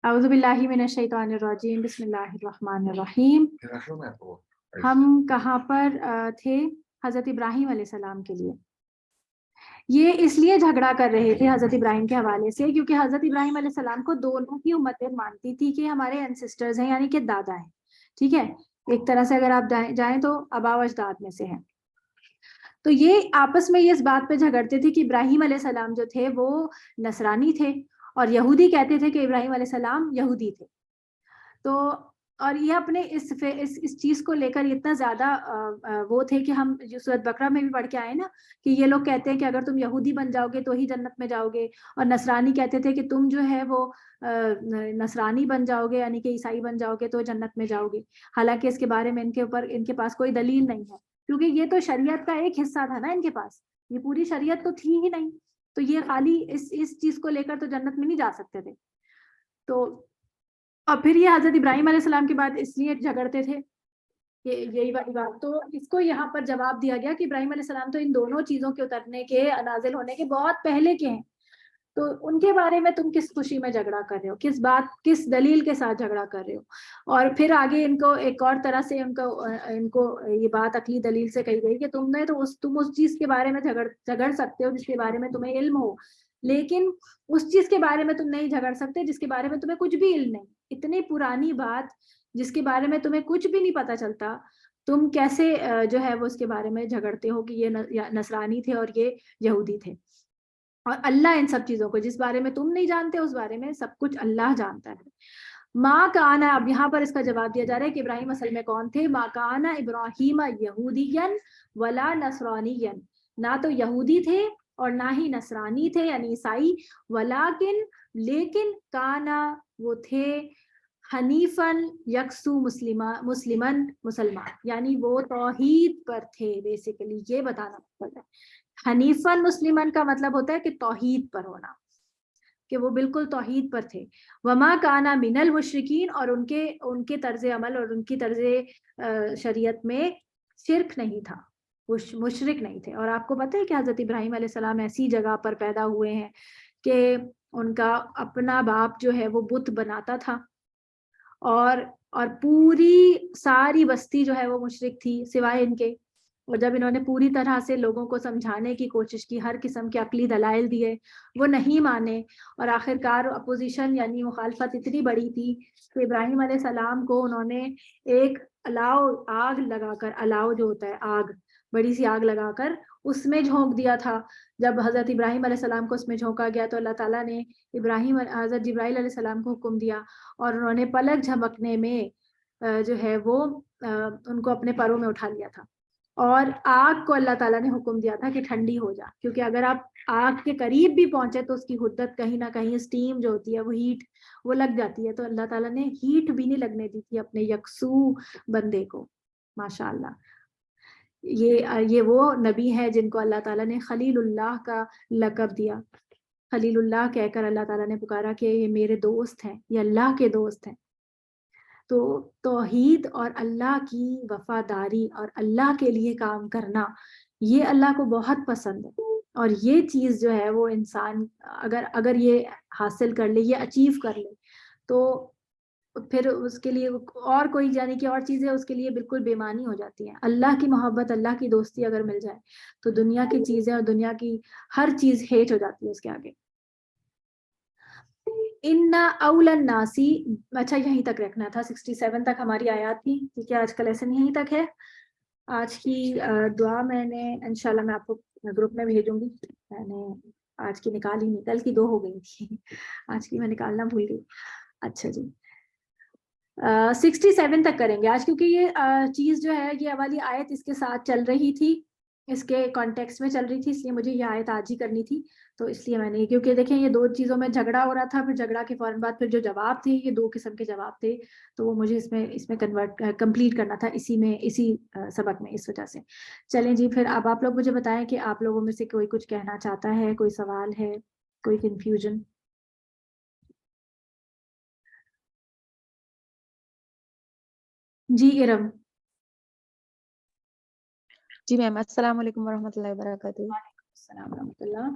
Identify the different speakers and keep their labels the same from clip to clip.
Speaker 1: اعوذ باللہ من الشیطان الرجیم، بسم اللہ الرحمن الرحیم۔ ہم کہاں پر تھے؟ حضرت ابراہیم علیہ السلام کے لیے یہ اس لیے جھگڑا کر رہے تھے حضرت ابراہیم کے حوالے سے، کیونکہ حضرت ابراہیم علیہ السلام کو دونوں کی امتیں مانتی تھی کہ ہمارے انسسٹرز ہیں، یعنی کہ دادا ہیں، ٹھیک ہے، ایک طرح سے اگر آپ جائیں تو آبا و اجداد میں سے ہیں۔ تو یہ آپس میں اس بات پہ جھگڑتے تھے کہ ابراہیم علیہ السلام جو تھے وہ نصرانی تھے، اور یہودی کہتے تھے کہ ابراہیم علیہ السلام یہودی تھے۔ تو اور یہ اپنے اس چیز کو لے کر اتنا زیادہ وہ تھے کہ ہم جو سورۃ بقرہ میں بھی پڑھ کے آئے نا کہ یہ لوگ کہتے ہیں کہ اگر تم یہودی بن جاؤ گے تو ہی جنت میں جاؤ گے، اور نصرانی کہتے تھے کہ تم جو ہے وہ نصرانی بن جاؤ گے، یعنی کہ عیسائی بن جاؤ گے تو جنت میں جاؤ گے۔ حالانکہ اس کے بارے میں ان کے پاس کوئی دلیل نہیں ہے، کیونکہ یہ تو شریعت کا ایک حصہ تھا نا، ان کے پاس یہ پوری شریعت تو تھی ہی نہیں، تو یہ خالی اس چیز کو لے کر تو جنت میں نہیں جا سکتے تھے۔ تو اور پھر یہ حضرت ابراہیم علیہ السلام کے بعد اس لیے جھگڑتے تھے کہ یہی والی بات، تو اس کو یہاں پر جواب دیا گیا کہ ابراہیم علیہ السلام تو ان دونوں چیزوں کے اترنے کے، نازل ہونے کے بہت پہلے کے ہیں، تو ان کے بارے میں تم کس خوشی میں جھگڑا کر رہے ہو، کس دلیل کے ساتھ جھگڑا کر رہے ہو۔ اور پھر آگے ان کو ایک اور طرح سے ان کو یہ بات عقلی دلیل سے کہی گئی کہ تم اس چیز کے بارے میں جھگڑ سکتے ہو جس کے بارے میں تمہیں علم ہو، لیکن اس چیز کے بارے میں تم نہیں جھگڑ سکتے جس کے بارے میں تمہیں کچھ بھی علم نہیں۔ اتنی پرانی بات جس کے بارے میں تمہیں کچھ بھی نہیں پتا چلتا، تم کیسے جو ہے وہ اس کے بارے میں جھگڑتے ہو کہ یہ نصرانی تھے اور یہ یہودی تھے۔ اور اللہ ان سب چیزوں کو، جس بارے میں تم نہیں جانتے اس بارے میں سب کچھ اللہ جانتا ہے۔ ماں کانا، اب یہاں پر اس کا جواب دیا جا رہا ہے کہ ابراہیم اصل میں کون تھے۔ ماں کانا ابراہیم یہودین ولا نصرانین، نہ تو یہودی تھے اور نہ ہی نصرانی تھے یعنی عیسائی، ولیکن لیکن کانا وہ تھے حنیفن یکسو مسلمان، یعنی وہ توحید پر تھے۔ بیسیکلی یہ بتانا مطلب ہے حنیفن مسلمان کا مطلب ہوتا ہے کہ توحید پر ہونا، کہ وہ بالکل توحید پر تھے۔ وما کانا من المشرکین، اور ان کے طرز عمل اور ان کی طرز شریعت میں شرک نہیں تھا، وہ مشرک نہیں تھے۔ اور آپ کو پتہ ہے کہ حضرت ابراہیم علیہ السلام ایسی جگہ پر پیدا ہوئے ہیں کہ ان کا اپنا باپ جو ہے وہ بت بناتا تھا، اور پوری ساری بستی جو ہے وہ مشرک تھی سوائے ان کے۔ اور جب انہوں نے پوری طرح سے لوگوں کو سمجھانے کی کوشش کی، ہر قسم کے عقلی دلائل دیے، وہ نہیں مانے، اور آخرکار اپوزیشن یعنی مخالفت اتنی بڑی تھی کہ ابراہیم علیہ السلام کو انہوں نے ایک آگ لگا کر، الاؤ جو ہوتا ہے آگ، بڑی سی آگ لگا کر اس میں جھونک دیا تھا۔ جب حضرت ابراہیم علیہ السلام کو اس میں جھونکا گیا تو اللہ تعالیٰ نے حضرت جبرائیل علیہ السلام کو حکم دیا، اور انہوں نے پلک جھپکنے میں جو ہے وہ ان کو اپنے پروں میں اٹھا لیا تھا، اور آگ کو اللہ تعالیٰ نے حکم دیا تھا کہ ٹھنڈی ہو جا، کیونکہ اگر آپ آگ کے قریب بھی پہنچے تو اس کی حدت کہیں نہ کہیں اسٹیم جو ہوتی ہے وہ ہیٹ وہ لگ جاتی ہے، تو اللہ تعالیٰ نے ہیٹ بھی نہیں لگنے دی تھی اپنے یکسو بندے کو۔ ماشاء اللہ، یہ وہ نبی ہے جن کو اللہ تعالیٰ نے خلیل اللہ کا لقب دیا۔ خلیل اللہ کہہ کر اللہ تعالیٰ نے پکارا کہ یہ میرے دوست ہیں، یہ اللہ کے دوست ہیں۔ تو توحید اور اللہ کی وفاداری اور اللہ کے لیے کام کرنا یہ اللہ کو بہت پسند ہے، اور یہ چیز جو ہے وہ انسان اگر یہ حاصل کر لے، یہ اچیو کر لے، تو پھر اس کے لیے اور کوئی یعنی کہ اور چیزیں اس کے لیے بالکل بےمانی ہو جاتی ہیں۔ اللہ کی محبت، اللہ کی دوستی اگر مل جائے تو دنیا کی چیزیں اور دنیا کی ہر چیز ہیٹ ہو جاتی ہے اس کے آگے۔ ان اول الناسی، اچھا یہیں تک رکھنا تھا، 67 تک ہماری آیات تھی، ٹھیک ہے، آج کا لیسن یہیں تک ہے۔ آج کی دعا میں نے انشاءاللہ میں آپ کو گروپ میں بھیجوں گی، میں نے آج کی نکال ہی نہیں، کل کی 2 ہو گئی تھی، آج کی میں نکالنا بھول گئی۔ اچھا جی، 67 تک کریں گے آج، کیونکہ یہ چیز جو ہے یہ والی آیت اس کے ساتھ چل رہی تھی، اس کے کانٹیکس میں چل رہی تھی، اس لیے مجھے یہ آیت آج ہی کرنی تھی، تو اس لیے میں نے، کیونکہ دیکھیں یہ 2 چیزوں میں جھگڑا ہو رہا تھا، پھر جھگڑا کے فوراً بعد پھر جو جواب تھے یہ 2 قسم کے جواب تھے، تو وہ مجھے اس میں کمپلیٹ کرنا تھا اسی سبق میں، اس وجہ سے۔ چلیں جی، پھر اب آپ لوگ مجھے بتائیں کہ آپ لوگوں میں سے کوئی کچھ کہنا چاہتا ہے، کوئی سوال ہے، کوئی کنفیوژن؟ جی ارم۔
Speaker 2: جی میم، السلام علیکم ورحمۃ اللہ وبرکاتہ۔
Speaker 1: السلام ورحمۃ اللہ۔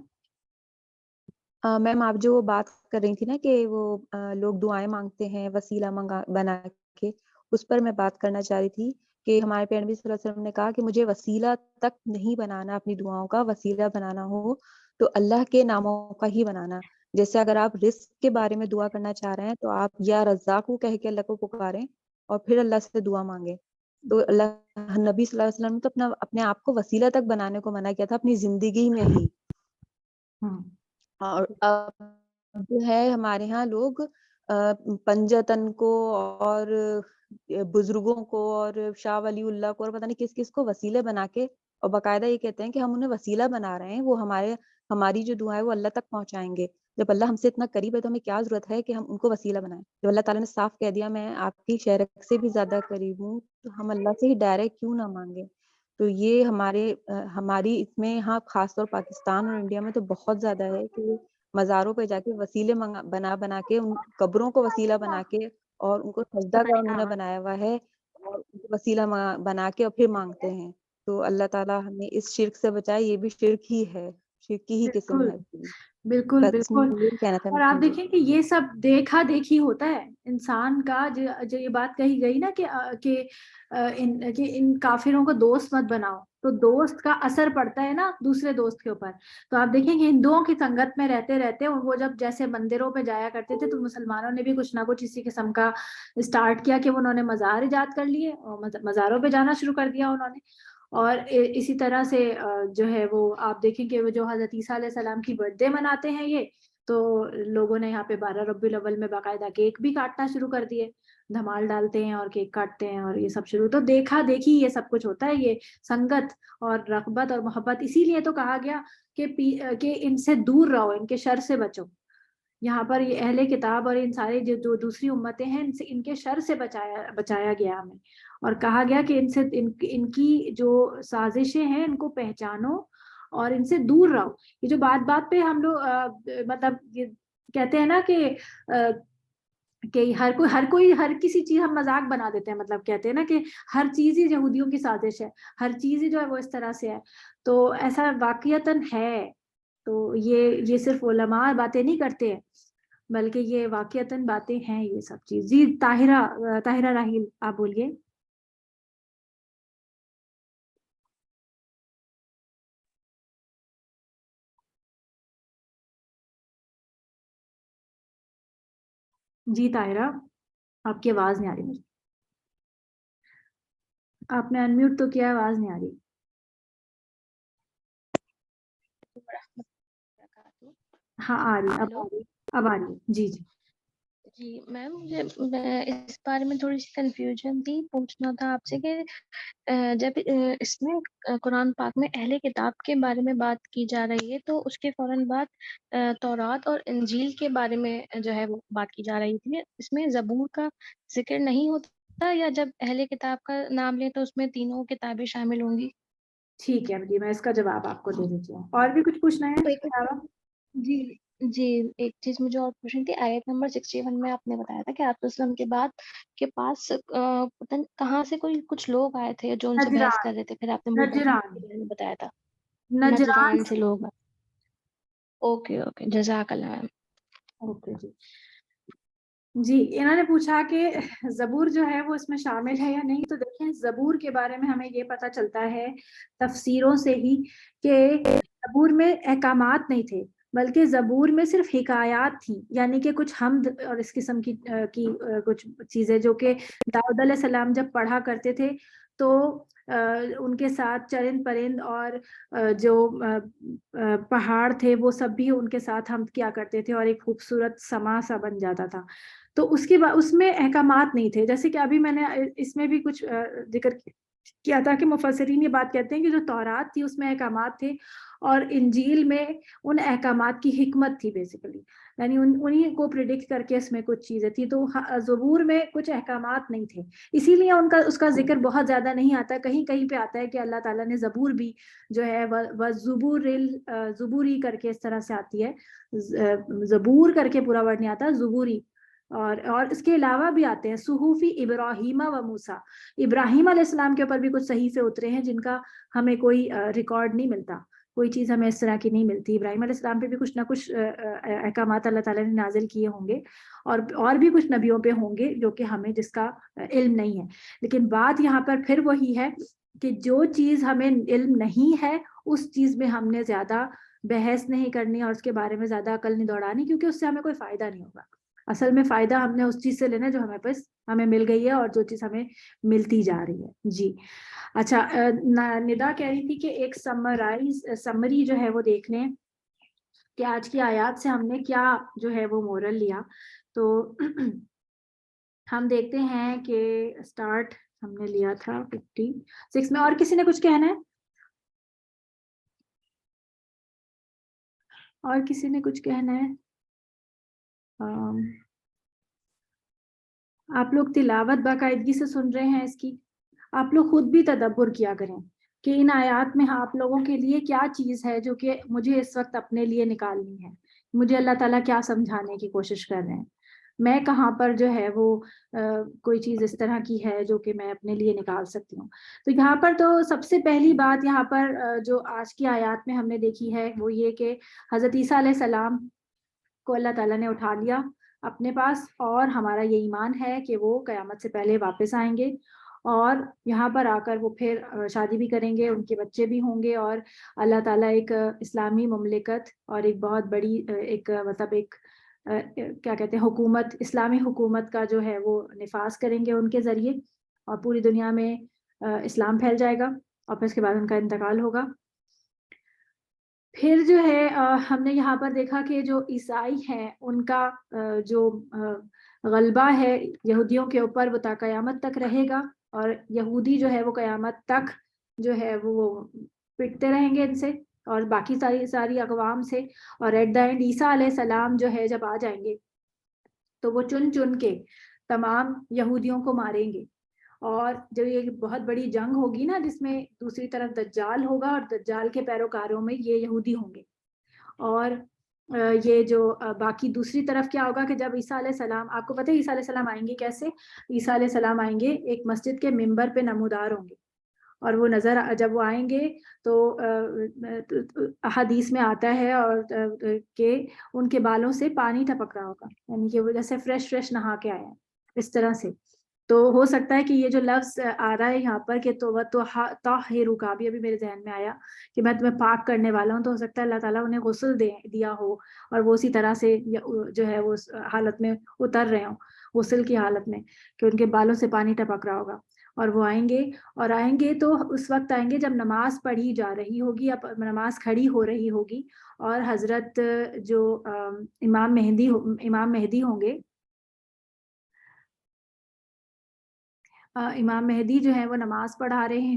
Speaker 2: میم آپ جو بات کر رہی تھی نا کہ وہ لوگ دعائیں مانگتے ہیں وسیلہ بنا کے، اس پر میں بات کرنا چاہ رہی تھی کہ ہمارے پیارے نبی صلی اللہ علیہ وسلم نے کہا کہ مجھے وسیلہ تک نہیں بنانا اپنی دعاؤں کا، وسیلہ بنانا ہو تو اللہ کے ناموں کا ہی بنانا. جیسے اگر آپ رزق کے بارے میں دعا کرنا چاہ رہے ہیں تو آپ یا رزاق کو کہہ کے اللہ کو پکاریں اور پھر اللہ سے دعا مانگیں. تو اللہ نبی صلی اللہ علیہ وسلم نے تو اپنے آپ کو وسیلہ تک بنانے کو منع کیا تھا اپنی زندگی میں ہی. اور اب جو ہے ہمارے ہاں لوگ پنجتن کو اور بزرگوں کو اور شاہ ولی اللہ کو اور پتہ نہیں کس کس کو وسیلے بنا کے اور باقاعدہ یہ کہتے ہیں کہ ہم انہیں وسیلہ بنا رہے ہیں، وہ ہماری جو دعا ہے وہ اللہ تک پہنچائیں گے. جب اللہ ہم سے اتنا قریب ہے تو ہمیں کیا ضرورت ہے کہ ہم ان کو وسیلہ بنائیں؟ جب اللہ تعالیٰ نے صاف کہہ دیا میں آپ کی شہرک سے بھی زیادہ قریب ہوں تو ہم اللہ سے ہی ڈائریکٹ کیوں نہ مانگیں؟ تو یہ ہماری اس میں ہاں خاص طور پاکستان اور انڈیا میں تو بہت زیادہ ہے کہ مزاروں پہ جا کے وسیلے بنا کے ان قبروں کو وسیلہ بنا کے اور ان کو سجدہ کا انہوں نے بنایا ہوا ہے اور ان کو وسیلہ بنا کے اور پھر مانگتے ہیں. تو اللہ تعالیٰ ہمیں اس شرک سے بچائے، یہ بھی شرک ہی ہے، شرک کی ہی قسم ہے.
Speaker 1: بالکل
Speaker 2: بس
Speaker 1: بالکل.
Speaker 2: یہ کہنا تھا.
Speaker 1: اور آپ دیکھیں کہ یہ سب دیکھا دیکھی ہوتا ہے انسان کا. جو یہ بات کہی گئی نا کہ ان کافروں کو دوست مت بناؤ، تو دوست کا اثر پڑتا ہے نا دوسرے دوست کے اوپر. تو آپ دیکھیں کہ ہندوؤں کی سنگت میں رہتے رہتے وہ جب جیسے مندروں پہ جایا کرتے تھے تو مسلمانوں نے بھی کچھ نہ کچھ اسی قسم کا اسٹارٹ کیا کہ انہوں نے مزار ایجاد کر لیے اور مزاروں پہ جانا شروع کر دیا انہوں نے. اور اسی طرح سے جو ہے وہ آپ دیکھیں کہ وہ جو حضرت عیسیٰ علیہ السلام کی برتھ ڈے مناتے ہیں یہ تو لوگوں نے یہاں پہ 12 ربیع الاول میں باقاعدہ کیک بھی کاٹنا شروع کر دیے، دھمال ڈالتے ہیں اور کیک کاٹتے ہیں اور یہ سب شروع. تو دیکھا دیکھی یہ سب کچھ ہوتا ہے. یہ سنگت اور رغبت اور محبت، اسی لیے تو کہا گیا کہ ان سے دور رہو، ان کے شر سے بچو. یہاں پر یہ اہل کتاب اور ان سارے جو دوسری امتیں ہیں ان کے شر سے بچایا گیا ہمیں، اور کہا گیا کہ ان کی جو سازشیں ہیں ان کو پہچانو اور ان سے دور رہو. یہ جو بات بات پہ ہم لوگ مطلب یہ کہتے ہیں نا کہ ہر کسی چیز ہم مذاق بنا دیتے ہیں. مطلب کہتے ہیں نا کہ ہر چیز ہی یہودیوں کی سازش ہے، ہر چیز ہی جو ہے وہ اس طرح سے ہے. تو ایسا واقعتاً ہے. تو یہ صرف علماء باتیں نہیں کرتے ہیں بلکہ یہ واقعتاً باتیں ہیں یہ سب چیز. جی طاہرہ راحیل آپ بولیے. جی طاہرہ آپ کی آواز نہیں آ رہی مجھے. آپ نے انمیوٹ تو کیا، آواز نہیں آ رہی. ہاں آ رہی، اب آ رہی. جی جی
Speaker 3: جی میم، مجھے اس بارے میں تھوڑی سی کنفیوژن تھی، پوچھنا تھا آپ سے کہ جب اس میں قرآن پاک میں اہل کتاب کے بارے میں بات کی جا رہی ہے تو اس کے فوراً بعد تورات اور انجیل کے بارے میں جو ہے وہ بات کی جا رہی تھی. اس میں زبور کا ذکر نہیں ہوتا، یا جب اہل کتاب کا نام لیں تو اس میں تینوں کتابیں شامل ہوں گی؟
Speaker 1: ٹھیک ہے جی، میں اس کا جواب آپ کو دے دیتی ہوں. اور بھی کچھ پوچھنا ہے اس کے علاوہ؟
Speaker 3: جی جی، ایک چیز مجھے اور پوچھنی تھی. آیت نمبر 61 میں آپ نے بتایا تھا کہ آپ وسلم کے بعد کے پاس پتہ نہیں کہاں سے کچھ لوگ آئے تھے جو ان سے بحث کر رہے تھے، پھر آپ نے
Speaker 1: نجران
Speaker 3: بتایا تھا
Speaker 1: نجران
Speaker 3: نجران سے لوگ. اوکے اوکے، جزاک اللہ میم.
Speaker 1: اوکے جی. جی انہوں نے پوچھا کہ زبور جو ہے وہ اس میں شامل ہے یا نہیں. تو دیکھیں زبور کے بارے میں ہمیں یہ پتہ چلتا ہے تفسیروں سے ہی کہ زبور میں احکامات نہیں تھے بلکہ زبور میں صرف حکایات تھیں، یعنی کہ کچھ حمد اور اس قسم کی کچھ چیزیں جو کہ داؤد علیہ السلام جب پڑھا کرتے تھے تو ان کے ساتھ چرند پرند اور جو پہاڑ تھے وہ سب بھی ان کے ساتھ حمد کیا کرتے تھے اور ایک خوبصورت سما سا بن جاتا تھا. تو اس میں احکامات نہیں تھے. جیسے کہ ابھی میں نے اس میں بھی کچھ ذکر کیا تھا کہ مفسرین یہ بات کہتے ہیں کہ جو تورات تھی اس میں احکامات تھے اور انجیل میں ان احکامات کی حکمت تھی بیسیکلی، یعنی انہیں کو پریڈکٹ کر کے اس میں کچھ چیزیں تھی. تو زبور میں کچھ احکامات نہیں تھے، اسی لیے اس کا ذکر بہت زیادہ نہیں آتا. کہیں کہیں پہ آتا ہے کہ اللہ تعالیٰ نے زبور بھی جو ہے زبوری کر کے اس طرح سے آتی ہے، زبور کر کے پورا ورڈ نہیں آتا، زبوری. اور اس کے علاوہ بھی آتے ہیں صحوفی ابراہیم و موسیٰ. ابراہیم علیہ السلام کے اوپر بھی کچھ صحیفے اترے ہیں جن کا ہمیں کوئی ریکارڈ نہیں ملتا کوئی چیز ہمیں اس طرح کی نہیں ملتی. ابراہیم علیہ السلام پہ بھی کچھ نہ کچھ احکامات اللہ تعالیٰ نے نازل کیے ہوں گے, اور بھی کچھ نبیوں پہ ہوں گے جو کہ ہمیں جس کا علم نہیں ہے. لیکن بات یہاں پر پھر وہی ہے کہ جو چیز ہمیں علم نہیں ہے اس چیز میں ہم نے زیادہ بحث نہیں کرنی اور اس کے بارے میں زیادہ عقل نہیں دوڑانی, کیونکہ اس سے ہمیں کوئی فائدہ نہیں ہوگا. اصل میں فائدہ ہم نے اس چیز سے لینا جو ہمیں مل گئی ہے اور جو چیز ہمیں ملتی جا رہی ہے. جی اچھا, ندا کہہ رہی تھی کہ ایک سمری جو ہے وہ دیکھ لیں کہ آج کی آیات سے ہم نے کیا جو ہے وہ مورل لیا. تو ہم دیکھتے ہیں کہ سٹارٹ ہم نے لیا تھا 56 میں. اور کسی نے کچھ کہنا ہے؟ اور کسی نے کچھ کہنا ہے؟ آپ لوگ تلاوت باقاعدگی سے سن رہے ہیں اس کی؟ آپ لوگ خود بھی تدبر کیا کریں کہ ان آیات میں آپ لوگوں کے لیے کیا چیز ہے جو کہ مجھے اس وقت اپنے لیے نکالنی ہے, مجھے اللہ تعالیٰ کیا سمجھانے کی کوشش کر رہے ہیں, میں کہاں پر جو ہے وہ کوئی چیز اس طرح کی ہے جو کہ میں اپنے لیے نکال سکتی ہوں. تو یہاں پر تو سب سے پہلی بات یہاں پر جو آج کی آیات میں ہم نے دیکھی ہے وہ یہ کہ حضرت عیسیٰ علیہ السلام کو اللہ تعالیٰ نے اٹھا لیا اپنے پاس, اور ہمارا یہ ایمان ہے کہ وہ قیامت سے پہلے واپس آئیں گے اور یہاں پر آ کر وہ پھر شادی بھی کریں گے, ان کے بچے بھی ہوں گے, اور اللہ تعالیٰ ایک اسلامی مملکت اور ایک بہت بڑی ایک مطلب ایک کیا کہتے ہیں حکومت, اسلامی حکومت کا جو ہے وہ نفاذ کریں گے ان کے ذریعے, اور پوری دنیا میں اسلام پھیل جائے گا اور پھر اس کے بعد ان کا انتقال ہوگا. پھر جو ہے ہم نے یہاں پر دیکھا کہ جو عیسائی ہیں ان کا جو غلبہ ہے یہودیوں کے اوپر وہ تا قیامت تک رہے گا, اور یہودی جو ہے وہ قیامت تک جو ہے وہ پٹتے رہیں گے ان سے اور باقی ساری اقوام سے. اور ایٹ دا اینڈ عیسیٰ علیہ السلام جو ہے جب آ جائیں گے تو وہ چن چن کے تمام یہودیوں کو ماریں گے, اور جو یہ بہت بڑی جنگ ہوگی نا جس میں دوسری طرف دجال ہوگا اور دجال کے پیروکاروں میں یہ یہودی ہوں گے. اور یہ جو باقی دوسری طرف کیا ہوگا کہ جب عیسیٰ علیہ السلام, آپ کو پتہ ہے عیسیٰ علیہ السلام آئیں گے کیسے؟ عیسیٰ علیہ السلام آئیں گے ایک مسجد کے ممبر پہ نمودار ہوں گے, اور وہ جب وہ آئیں گے تو حدیث میں آتا ہے اور کہ ان کے بالوں سے پانی ٹپک رہا ہوگا, یعنی کہ وہ جیسے فریش نہا کے آئے ہیں اس طرح سے. تو ہو سکتا ہے کہ یہ جو لفظ آ رہا ہے یہاں پر کہ طاہرو کا بھی ابھی میرے ذہن میں آیا کہ میں تمہیں پاک کرنے والا ہوں, تو ہو سکتا ہے اللہ تعالیٰ انہیں غسل دیا ہو اور وہ اسی طرح سے جو ہے وہ حالت میں اتر رہے ہوں, غسل کی حالت میں, کہ ان کے بالوں سے پانی ٹپک رہا ہوگا. اور وہ آئیں گے تو اس وقت آئیں گے جب نماز پڑھی جا رہی ہوگی, اب نماز کھڑی ہو رہی ہوگی, اور حضرت جو امام مہدی ہوں گے, امام مہدی جو ہے وہ نماز پڑھا رہے ہیں.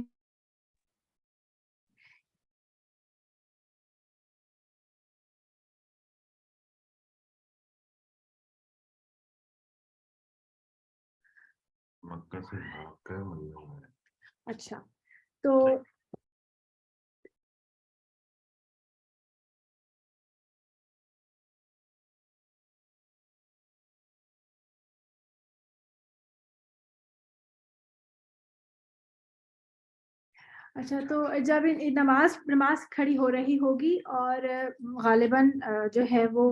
Speaker 4: مکہ سے بھاگ کر مدینہ میں.
Speaker 1: اچھا, تو اچھا, تو جب نماز کھڑی ہو رہی ہوگی اور غالباً جو ہے وہ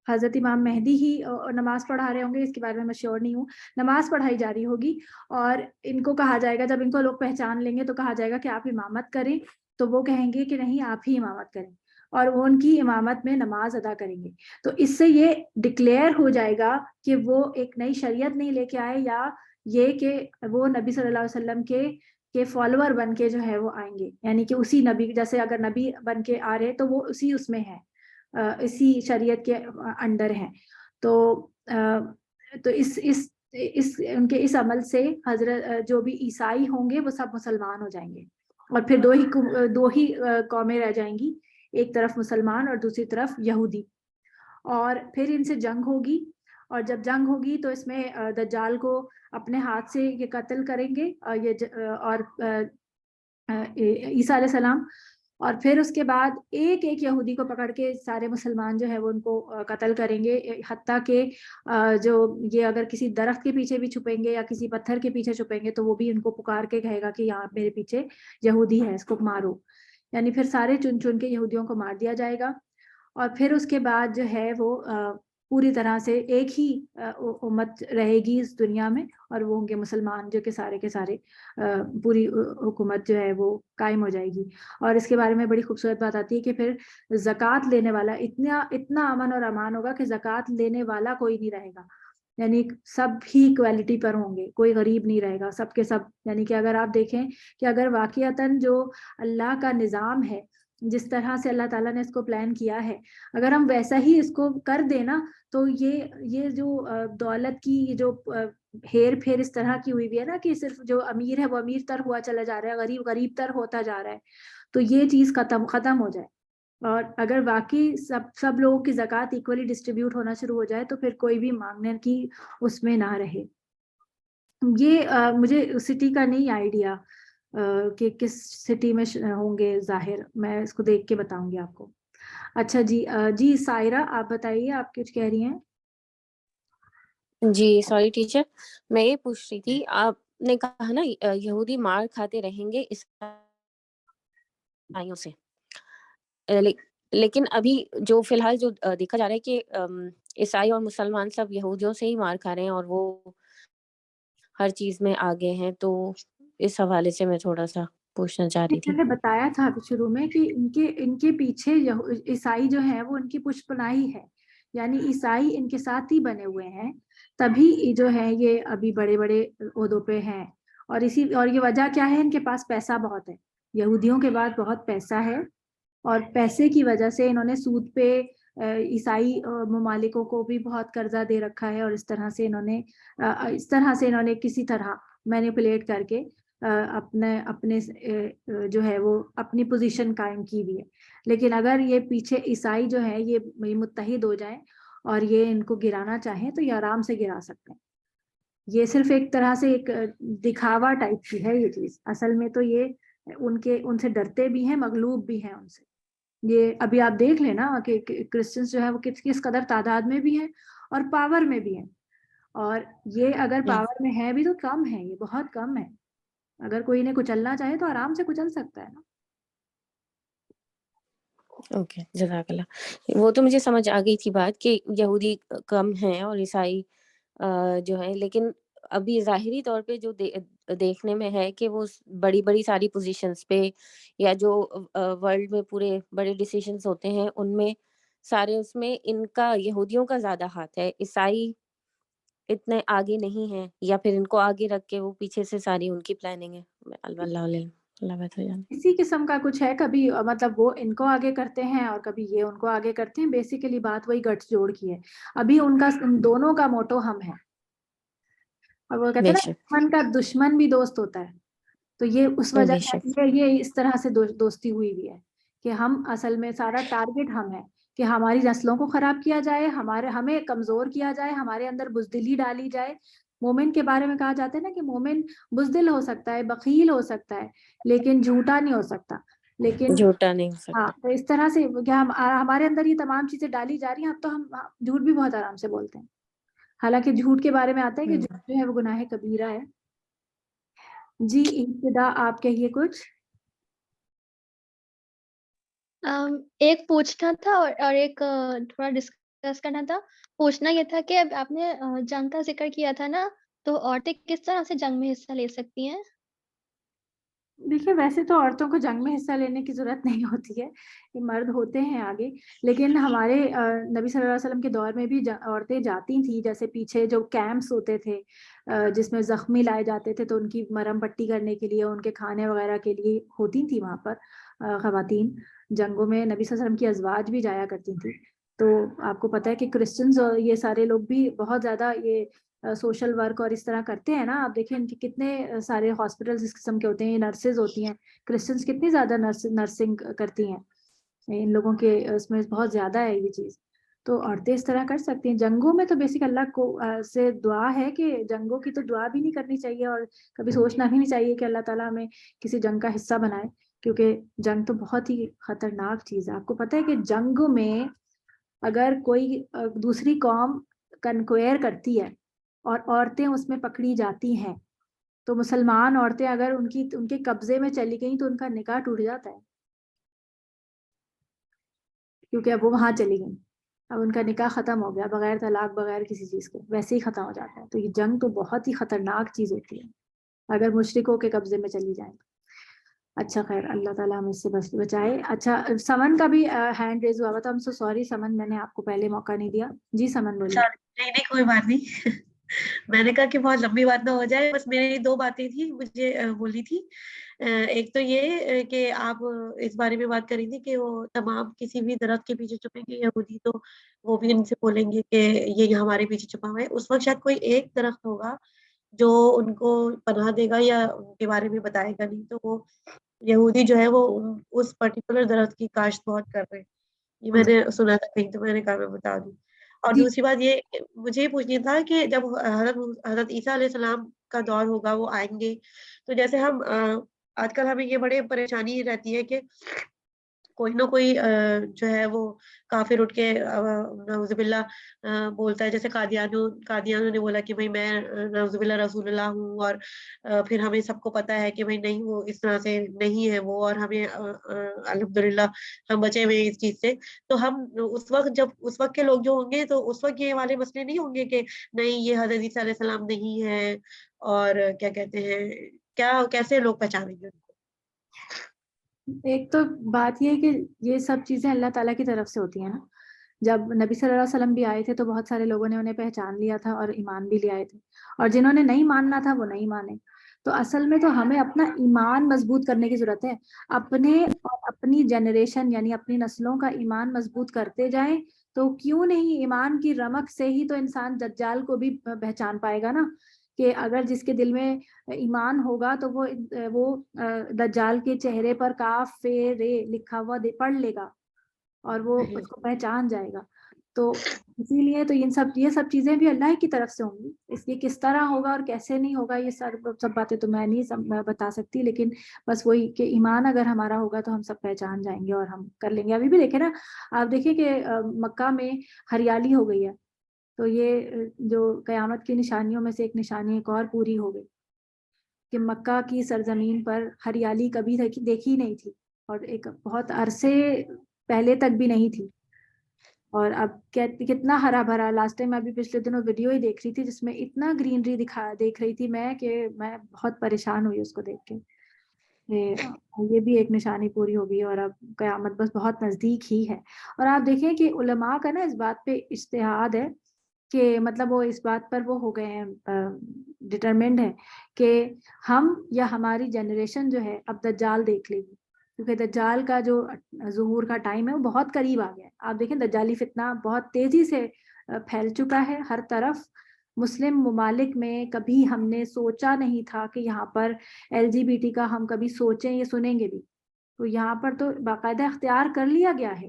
Speaker 1: حضرت امام مہدی ہی نماز پڑھا رہے ہوں گے, اس کے بارے میں شیور نہیں ہوں, نماز پڑھائی جا رہی ہوگی اور ان کو کہا جائے گا, جب ان کو لوگ پہچان لیں گے تو کہا جائے گا کہ آپ امامت کریں, تو وہ کہیں گے کہ نہیں آپ ہی امامت کریں, اور وہ ان کی امامت میں نماز ادا کریں گے. تو اس سے یہ ڈکلیئر ہو جائے گا کہ وہ ایک نئی شریعت نہیں لے کے آئے, یا یہ کہ وہ نبی صلی اللہ علیہ وسلم کے فالوور بن کے جو ہے وہ آئیں گے, یعنی کہ اسی نبی, جیسے اگر نبی بن کے آ رہے تو وہ اس میں ہے, اسی شریعت کے انڈر ہیں. تو اس ان کے اس عمل سے حضرت جو بھی عیسائی ہوں گے وہ سب مسلمان ہو جائیں گے, اور پھر دو ہی قومیں رہ جائیں گی, ایک طرف مسلمان اور دوسری طرف یہودی. اور پھر ان سے جنگ ہوگی, اور جب جنگ ہوگی تو اس میں دجال کو اپنے ہاتھ سے یہ قتل کریں گے اور عیسیٰ علیہ السلام, اور پھر اس کے بعد ایک یہودی کو پکڑ کے سارے مسلمان جو ہے وہ ان کو قتل کریں گے, حتیٰ کہ جو یہ اگر کسی درخت کے پیچھے بھی چھپیں گے یا کسی پتھر کے پیچھے چھپیں گے تو وہ بھی ان کو پکار کے کہے گا کہ یہاں میرے پیچھے یہودی ہے, اس کو مارو. یعنی پھر سارے چن چن کے یہودیوں کو مار دیا جائے گا، اور پھر اس کے بعد جو ہے وہ پوری طرح سے ایک ہی امت رہے گی اس دنیا میں، اور وہ ہوں گے مسلمان، جو کہ سارے کے سارے پوری حکومت جو ہے وہ قائم ہو جائے گی۔ اور اس کے بارے میں بڑی خوبصورت بات آتی ہے کہ پھر زکوٰۃ لینے والا اتنا امن اور امان ہوگا کہ زکوٰۃ لینے والا کوئی نہیں رہے گا، یعنی سب ہی کوالٹی پر ہوں گے، کوئی غریب نہیں رہے گا، سب کے سب۔ یعنی کہ اگر آپ دیکھیں کہ اگر واقعتاً جو اللہ کا نظام ہے، جس طرح سے اللہ تعالیٰ نے اس کو پلان کیا ہے، اگر ہم ویسا ہی اس کو کر دیں نا، تو یہ جو دولت کی جو ہیر پھیر اس طرح کی ہوئی بھی ہے نا، کہ صرف جو امیر ہے وہ امیر تر ہوا چلا جا رہا ہے، غریب غریب تر ہوتا جا رہا ہے، تو یہ چیز ختم ہو جائے، اور اگر واقعی سب لوگوں کی زکوٰۃ ایکولی ڈسٹریبیوٹ ہونا شروع ہو جائے، تو پھر کوئی بھی مانگنے کی اس میں نہ رہے۔ یہ مجھے سٹی کا نہیں آئیڈیا کہ کس سٹی میں ہوں گے ظاہر، میں اس کو دیکھ کے بتاؤں گی آپ کو۔ اچھا جی سائرہ آپ بتائیے، آپ کچھ کہہ رہی ہیں؟
Speaker 5: جی سوری ٹیچر، میں یہ پوچھ رہی تھی، آپ نے کہا نا یہودی مار کھاتے رہیں گے عیسائیوں سے، لیکن ابھی جو فی الحال جو دیکھا جا رہا ہے کہ عیسائی اور مسلمان سب یہودیوں سے ہی مار کھا رہے ہیں اور وہ ہر چیز میں آگے ہیں، تو اس حوالے سے میں تھوڑا سا پوچھنا چاہ رہی تھی۔
Speaker 1: میں نے بتایا تھا شروع میں کہ ان کے پیچھے عیسائی جو ہیں وہ ان کی پشت پناہی ہے، یعنی عیسائی ان کے ساتھ ہی بنے ہوئے ہیں، تبھی جو ہے یہ ابھی بڑے بڑے عہدوں پہ ہیں۔ اور یہ وجہ کیا ہے؟ ان کے پاس پیسہ بہت ہے، یہودیوں کے بعد بہت پیسہ ہے، اور پیسے کی وجہ سے انہوں نے سود پہ عیسائی ممالکوں کو بھی بہت قرضہ دے رکھا ہے، اور اس طرح سے انہوں نے کسی طرح مینیپولیٹ کر کے اپنے جو ہے وہ اپنی پوزیشن قائم کی ہوئی ہے۔ لیکن اگر یہ پیچھے عیسائی جو ہے یہ متحد ہو جائیں اور یہ ان کو گرانا چاہیں تو یہ آرام سے گرا سکتے ہیں۔ یہ صرف ایک طرح سے ایک دکھاوا ٹائپ کی ہے یہ چیز، اصل میں تو یہ ان سے ڈرتے بھی ہیں، مغلوب بھی ہیں ان سے۔ یہ ابھی آپ دیکھ لیں نا کہ کرسچنز جو ہے وہ کس قدر تعداد میں بھی ہیں اور پاور میں بھی ہیں، اور یہ اگر پاور میں ہے بھی تو کم ہے، یہ بہت کم ہے۔ اگر کوئی انہیں کچلنا چاہے تو آرام سے کچل سکتا ہے نا۔
Speaker 5: اوکے، جزاک اللہ۔ وہ تو مجھے سمجھ آ گئی تھی بات کہ یہودی کم ہیں اور عیسائی جو ہیں، لیکن ابھی ظاہری طور پہ جو دیکھنے میں ہے کہ وہ بڑی بڑی ساری پوزیشنز پہ، یا جو ورلڈ میں پورے بڑے ڈیسیژنز ہوتے ہیں ان میں سارے، اس میں ان کا یہودیوں کا زیادہ ہاتھ ہے، عیسائی اتنے آگے نہیں ہیں، یا پھر ان کو آگے رکھ کے وہ پیچھے سے ساری ان کی پلاننگ ہے۔ اللہ بہتر جانے۔
Speaker 1: اسی قسم کا کچھ ہے، کبھی مطلب وہ ان کو آگے کرتے ہیں اور کبھی یہ ان کو آگے کرتے ہیں، بیسیکلی بات وہی گٹھ جوڑ کی ہے۔ ابھی ان دونوں کا موٹو ہم ہے، اور وہ کہتے ہیں نا دشمن کا دشمن بھی دوست ہوتا ہے، تو یہ اس وجہ سے یہ اس طرح سے دوستی ہوئی بھی ہے کہ ہم اصل میں سارا ٹارگٹ ہم ہے کہ ہماری نسلوں کو خراب کیا جائے، ہمیں کمزور کیا جائے، ہمارے اندر بزدلی ڈالی جائے۔ مومن کے بارے میں کہا جاتا ہے نا کہ مومن بزدل ہو سکتا ہے، بخیل ہو سکتا ہے، لیکن جھوٹا نہیں ہو سکتا۔ لیکن
Speaker 5: جھوٹا نہیں ہو سکتا۔
Speaker 1: ہاں، تو اس طرح سے کیا ہمارے اندر یہ تمام چیزیں ڈالی جا رہی ہیں۔ اب تو ہم جھوٹ بھی بہت آرام سے بولتے ہیں، حالانکہ جھوٹ کے بارے میں آتا ہے کہ جھوٹ جو ہے وہ گناہ کبیرہ ہے۔ جی ابتدا آپ کہیے کچھ۔
Speaker 3: ایک پوچھنا تھا اور ایک تھوڑا ڈسکس کرنا تھا۔ پوچھنا یہ تھا کہ اب آپ نے جنگ کا ذکر کیا تھا نا، تو عورتیں کس طرح سے جنگ میں حصہ لے سکتی ہیں؟
Speaker 1: دیکھیے ویسے تو عورتوں کو جنگ میں حصہ لینے کی ضرورت نہیں ہوتی ہے، یہ مرد ہوتے ہیں آگے، لیکن ہمارے نبی صلی اللہ علیہ وسلم کے دور میں بھی عورتیں جاتی تھیں، جیسے پیچھے جو کیمپس ہوتے تھے جس میں زخمی لائے جاتے تھے تو ان کی مرہم پٹی کرنے کے لیے، ان کے کھانے وغیرہ کے لیے ہوتی تھیں وہاں پر خواتین۔ جنگوں میں نبی صلی اللہ علیہ وسلم کی ازواج بھی جایا کرتی تھیں۔ تو آپ کو پتہ ہے کہ کرسچنز یہ سارے لوگ بھی بہت زیادہ یہ سوشل ورک اور اس طرح کرتے ہیں نا۔ آپ دیکھیں ان کے کتنے سارے ہاسپٹلز اس قسم کے ہوتے ہیں، نرسز ہوتی ہیں، کرسچنز کتنی زیادہ نرسنگ کرتی ہیں، ان لوگوں کے اس میں بہت زیادہ ہے یہ چیز۔ تو عورتیں اس طرح کر سکتی ہیں۔ جنگوں میں تو بیسک اللہ کو سے دعا ہے کہ جنگوں کی تو دعا بھی نہیں کرنی چاہیے، اور کبھی سوچنا بھی نہیں چاہیے کہ اللہ تعالیٰ ہمیں کسی جنگ کا حصہ بنائے، کیونکہ جنگ تو بہت ہی خطرناک چیز ہے۔ آپ کو پتہ ہے کہ جنگ میں اگر کوئی دوسری قوم کنکوئر کرتی ہے اور عورتیں اس میں پکڑی جاتی ہیں، تو مسلمان عورتیں اگر ان کے قبضے میں چلی گئیں تو ان کا نکاح ٹوٹ جاتا ہے۔ کیونکہ اب وہ وہاں چلی گئی, اب ان کا نکاح ختم ہو گیا بغیر طلاق بغیر کسی چیز کے, ویسے ہی ختم ہو جاتا ہے. تو یہ جنگ تو بہت ہی خطرناک چیز ہوتی ہے اگر مشرکوں کے قبضے میں چلی جائیں. اچھا خیر, اللہ تعالیٰ ہم اس سے بچائے. اچھا سمن کا بھی ہینڈ ریز ہوا ہوا تھا, ہم سو سوری سمن, میں نے آپ کو پہلے موقع نہیں دیا. جی سمن بولیے.
Speaker 6: نہیں نہیں کوئی بات نہیں. میں نے کہا کہ بہت لمبی بات نہ ہو جائے, بس میری 2 باتیں تھی مجھے بولنی تھی. ایک تو یہ کہ آپ اس بارے میں بات کریں گے کہ وہ تمام کسی بھی درخت کے پیچھے چھپیں گے یہودی, تو وہ بھی ان سے بولیں گے کہ یہ ہمارے پیچھے چھپا ہوا ہے. اس وقت شاید کوئی ایک درخت ہوگا جو ان کو پناہ دے گا یا ان کے بارے میں بتائے گا نہیں, تو وہ یہودی جو ہے وہ اس پرٹیکولر درخت کی کاشت بہت کر رہے ہیں. یہ میں نے سنا تھا کہیں, تو میں نے کہا میں بتا دوں. اور دوسری بات یہ مجھے یہ پوچھنا تھا کہ جب حضرت عیسیٰ علیہ السلام کا دور ہوگا, وہ آئیں گے, تو جیسے ہم آج کل ہمیں یہ بڑے پریشانی رہتی ہے کہ کوئی نہ کوئی جو ہے وہ کافر اٹھ کے نعوذ باللہ بولتا ہے, جیسے قادیانیوں نے بولا کہ بھائی میں نعوذ باللہ رسول اللہ ہوں, اور پھر ہمیں سب کو پتا ہے کہ بھائی نہیں وہ اس طرح سے نہیں ہے وہ, اور ہمیں الحمدللہ ہم بچے ہوئے اس چیز سے. تو ہم اس وقت جب اس وقت کے لوگ جو ہوں گے, تو اس وقت یہ والے مسئلے نہیں ہوں گے کہ نہیں یہ حضرت عیسیٰ علیہ السلام نہیں ہے, اور کیا کہتے ہیں, کیا کیسے لوگ پہچانیں گے ان کو؟
Speaker 1: ایک تو بات یہ ہے کہ یہ سب چیزیں اللہ تعالیٰ کی طرف سے ہوتی ہیں نا. جب نبی صلی اللہ علیہ وسلم بھی آئے تھے تو بہت سارے لوگوں نے انہیں پہچان لیا تھا اور ایمان بھی لے آئے تھے, اور جنہوں نے نہیں ماننا تھا وہ نہیں مانے. تو اصل میں تو ہمیں اپنا ایمان مضبوط کرنے کی ضرورت ہے, اپنے اور اپنی جنریشن یعنی اپنی نسلوں کا ایمان مضبوط کرتے جائیں. تو کیوں نہیں ایمان کی رمق سے ہی تو انسان دجال کو بھی پہچان پائے گا نا, کہ اگر جس کے دل میں ایمان ہوگا تو وہ دجال کے چہرے پر کاف فے رے لکھا ہوا پڑھ لے گا اور وہ اس کو پہچان جائے گا. تو اسی لیے تو یہ سب چیزیں بھی اللہ کی طرف سے ہوں گی. اس لیے کس طرح ہوگا اور کیسے نہیں ہوگا یہ سب باتیں تو میں نہیں بتا سکتی, لیکن بس وہی کہ ایمان اگر ہمارا ہوگا تو ہم سب پہچان جائیں گے اور ہم کر لیں گے. ابھی بھی دیکھیں نا, آپ دیکھیں کہ مکہ میں ہریالی ہو گئی ہے, تو یہ جو قیامت کی نشانیوں میں سے ایک نشانی ایک اور پوری ہو گئی کہ مکہ کی سرزمین پر ہریالی کبھی دیکھی نہیں تھی, اور ایک بہت عرصے پہلے تک بھی نہیں تھی, اور اب کتنا ہرا بھرا. لاسٹ ٹائم ابھی پچھلے دنوں ویڈیو ہی دیکھ رہی تھی جس میں اتنا گرینری دیکھ رہی تھی میں کہ میں بہت پریشان ہوئی اس کو دیکھ کے. یہ بھی ایک نشانی پوری ہوگی اور اب قیامت بس بہت نزدیک ہی ہے. اور آپ دیکھیں کہ علماء کا نا اس بات پہ اجتہاد ہے کہ مطلب وہ اس بات پر وہ ہو گئے ہیں, ڈٹرمنڈ ہے کہ ہم یا ہماری جنریشن جو ہے اب دجال دیکھ لے گی, کیونکہ دجال کا جو ظہور کا ٹائم ہے وہ بہت قریب آ گیا ہے. آپ دیکھیں دجالی فتنہ بہت تیزی سے پھیل چکا ہے ہر طرف. مسلم ممالک میں کبھی ہم نے سوچا نہیں تھا کہ یہاں پر LGBT کا ہم کبھی سوچیں یا سنیں گے بھی, تو یہاں پر تو باقاعدہ اختیار کر لیا گیا ہے,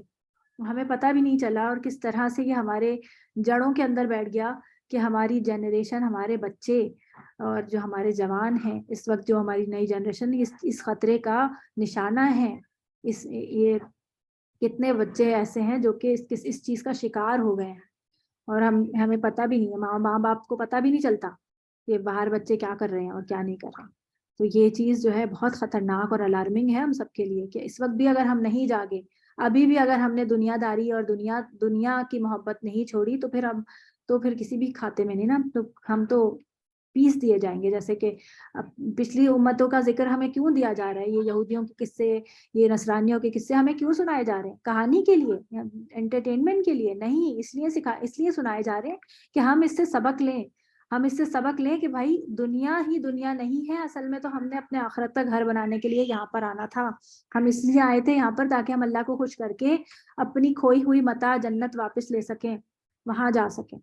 Speaker 1: ہمیں پتہ بھی نہیں چلا, اور کس طرح سے یہ ہمارے جڑوں کے اندر بیٹھ گیا کہ ہماری جنریشن, ہمارے بچے اور جو ہمارے جوان ہیں اس وقت, جو ہماری نئی جنریشن اس خطرے کا نشانہ ہے. یہ کتنے بچے ایسے ہیں جو کہ اس چیز کا شکار ہو گئے ہیں, اور ہمیں پتہ بھی نہیں ہے, ماں باپ کو پتہ بھی نہیں چلتا کہ باہر بچے کیا کر رہے ہیں اور کیا نہیں کر رہے ہیں. تو یہ چیز جو ہے بہت خطرناک اور الارمنگ ہے ہم سب کے لیے کہ اس وقت بھی اگر ہم نہیں جاگے, ابھی بھی اگر ہم نے دنیا داری اور دنیا کی محبت نہیں چھوڑی, تو پھر کسی بھی کھاتے میں نہیں نا, تو ہم تو پیس دیے جائیں گے. جیسے کہ پچھلی امتوں کا ذکر ہمیں کیوں دیا جا رہا ہے, یہ یہودیوں کے قصے, یہ نصرانیوں کے قصے ہمیں کیوں سنائے جا رہے ہیں؟ کہانی کے لیے, انٹرٹینمنٹ کے لیے نہیں, اس لیے سنائے جا رہے ہیں کہ ہم اس سے سبق لیں کہ بھائی دنیا ہی دنیا نہیں ہے, اصل میں تو ہم نے اپنے آخرت کا گھر بنانے کے لیے یہاں پر آنا تھا. ہم اس لیے آئے تھے یہاں پر تاکہ ہم اللہ کو خوش کر کے اپنی کھوئی ہوئی متاع جنت واپس لے سکیں, وہاں جا سکیں.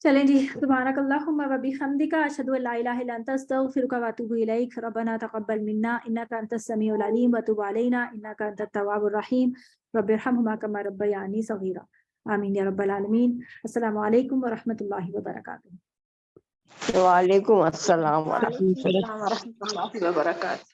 Speaker 1: چلیں جی, سبحانک اللہم و بحمدک, اشہد ان لا الہ الا انت, استغفرک و اتوب الیک. ربنا تقبل منا انک انت السمیع العلیم وتب علینا انک انت التواب الرحیم. رب ارحمہما کما ربیانی صغیرا. آمین یا رب العالمین. السلام علیکم ورحمۃ اللہ وبرکاتہ.
Speaker 7: وعلیکم السلام ورحمۃ
Speaker 6: وعلیکم السلام ورحمۃ اللہ وبرکاتہ.